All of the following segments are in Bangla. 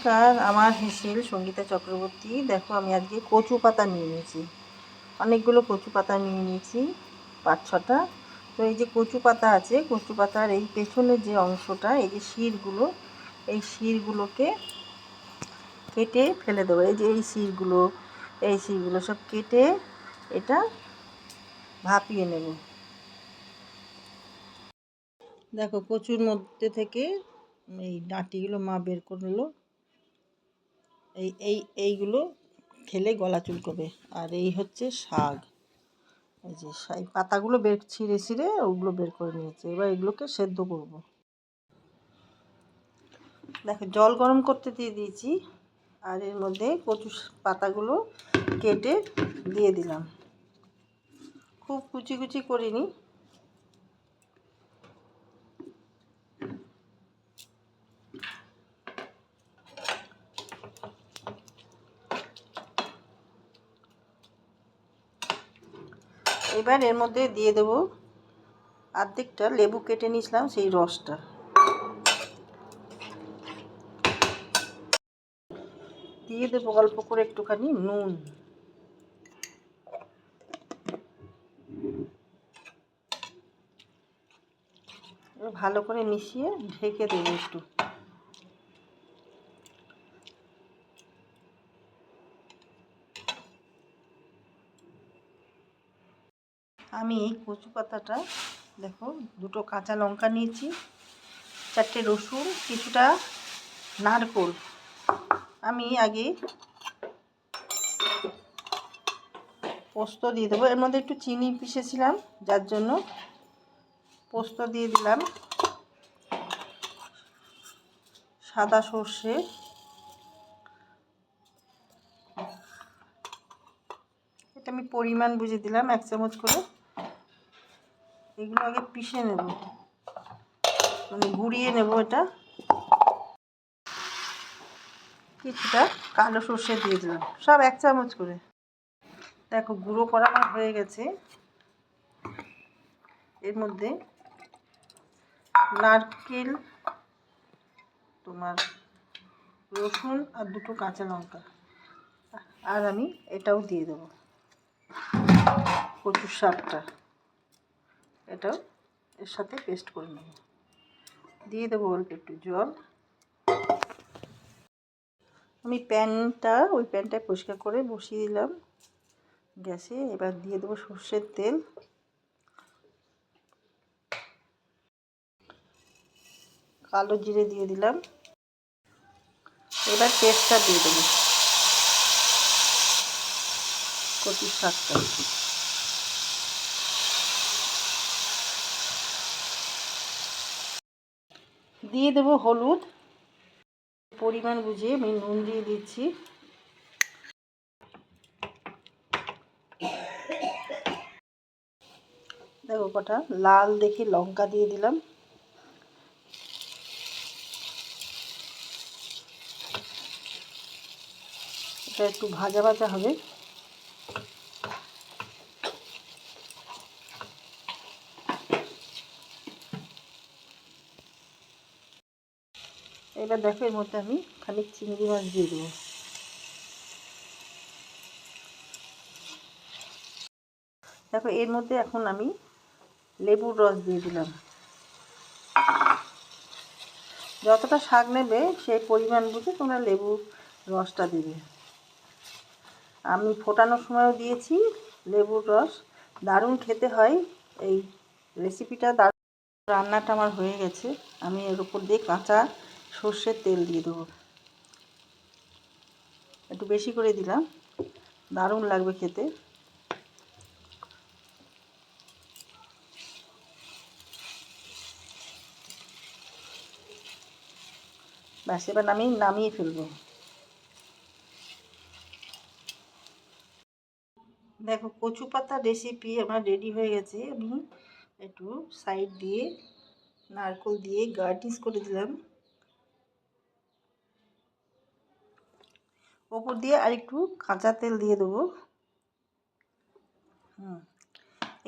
নমস্কার, আমার হেসেল সঙ্গীতা চক্রবর্তী। দেখো আমি আজকে কচু পাতা নিয়ে নিয়েছি, অনেকগুলো কচু পাতা নিয়ে নিয়েছি, 5-6টা। তো এই যে কচু পাতা আছে, কচু পাতার এই পেছনের যে অংশটা, এই যে শিরগুলো, এই শিরগুলোকে কেটে ফেলে দেবো। এই যে এই শিরগুলো সব কেটে এটা ভাপিয়ে নেব। দেখো কচুর মধ্যে থেকে এই ডাঁটিগুলো মা বের করলো। এইগুলো খেলে গলা চুলকবে। আর এই হচ্ছে শাক, এই যে এই পাতাগুলো ছিঁড়ে ওগুলো বের করে নিয়েছে। এবার এগুলোকে সেদ্ধ করব। দেখো জল গরম করতে দিয়ে দিয়েছি, আর এর মধ্যে কচু পাতাগুলো কেটে দিয়ে দিলাম। খুব কুচি কুচি করিনি। এবার এর মধ্যে দিয়ে দেবো অর্ধেকটা লেবু কেটে নিয়েছিলাম, সেই রসটা দিয়ে দেবো। অল্প করে একটুখানি নুন, ভালো করে মিশিয়ে ঢেকে দেবো একটু। আমি এই কচু পাতাটা, দেখো দুটো কাঁচা লঙ্কা নিয়েছি, 4টে রসুন, কিছুটা নারকোল। আমি আগে পোস্ত দিয়ে দেবো। এর মধ্যে একটু চিনি পিষেছিলাম, যার জন্য পোস্ত দিয়ে দিলাম। সাদা সর্ষে, এটা আমি পরিমাণ বুঝে দিলাম 1 চামচ করে। এগুলো আগে পিষে নেব, মানে গুঁড়িয়ে নেব। এটা কিছুটা কালো সর্ষে দিয়ে দিলাম, সব 1 চামচ করে। দেখো গুঁড়ো করা আমার হয়ে গেছে। এর মধ্যে নারকেল, তোমার রসুন আর দুটো কাঁচা লঙ্কা, আর আমি এটাও দিয়ে দেবো, কচুর শাকটা, এটাও এর সাথে পেস্ট করে নেব। দিয়ে দেবো অল্প একটু জল। আমি ওই প্যানটা পরিষ্কার করে বসিয়ে দিলাম গ্যাসে। এবার দিয়ে দেবো সর্ষের তেল, কালো জিরে দিয়ে দিলাম। এবার পেস্টটা দিয়ে দেবো, কচুর শাকটা। দিয়ে দেবো হলুদ, পরিমাণ বুঝে আমি নুন দিয়ে দিচ্ছি। দেখো কটা লাল দেখে লঙ্কা দিয়ে দিলাম। এটা একটু ভাজা ভাজা হবে। এবার দেখো এর মধ্যে আমি খানিক চিংড়ি মাছ দিয়ে দেবো। দেখো এর মধ্যে এখন আমি লেবুর রস দিয়ে দিলাম। যতটা শাক নেবে সেই পরিমাণ বুঝে তোমরা লেবুর রসটা দেবে। আমি ফোটানোর সময়ও দিয়েছি লেবুর রস, দারুণ খেতে হয় এই রেসিপিটা। দারুণ। রান্নাটা আমার হয়ে গেছে। আমি এর উপর দিয়ে কাঁচা সর্ষের তেল দিয়ে দেবো, একটু বেশি করে দিলাম, দারুণ লাগবে খেতে। ব্যাস, এবার আমি নামিয়ে ফেলবো। দেখো কচু পাতা রেসিপি আমার রেডি হয়ে গেছে। আমি একটু সাইড দিয়ে নারকেল দিয়ে গার্নিশ করে দিলাম, ওপর দিয়ে আর একটু কাঁচা তেল দিয়ে দেবো।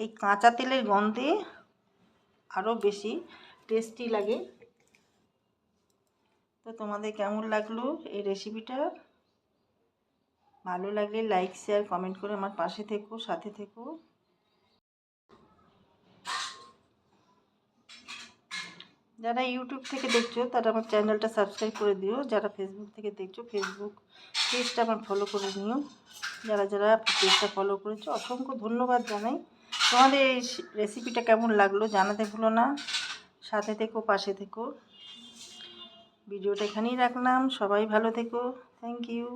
এই কাঁচা তেলের গন্ধে আরও বেশি টেস্টি লাগে। তো তো তোমাদের কেমন লাগলো এই রেসিপিটা? ভালো লাগলে লাইক শেয়ার কমেন্ট করে আমার পাশে থেকো, সাথে থেকো। যারা ইউটিউব থেকে দেখছো তারা আমার চ্যানেলটা সাবস্ক্রাইব করে দিও। যারা ফেসবুক থেকে দেখছো ফেসবুক পেজটা আমার ফলো করে নিও। যারা যারা পেজটা ফলো করেছো অসংখ্য ধন্যবাদ জানাই। তোমাদের এই রেসিপিটা কেমন লাগলো জানাতে ভুলো না। সাথে থেকো, পাশে থেকো। ভিডিওটা এখানেই রাখলাম। সবাই ভালো থেকো। Thank you.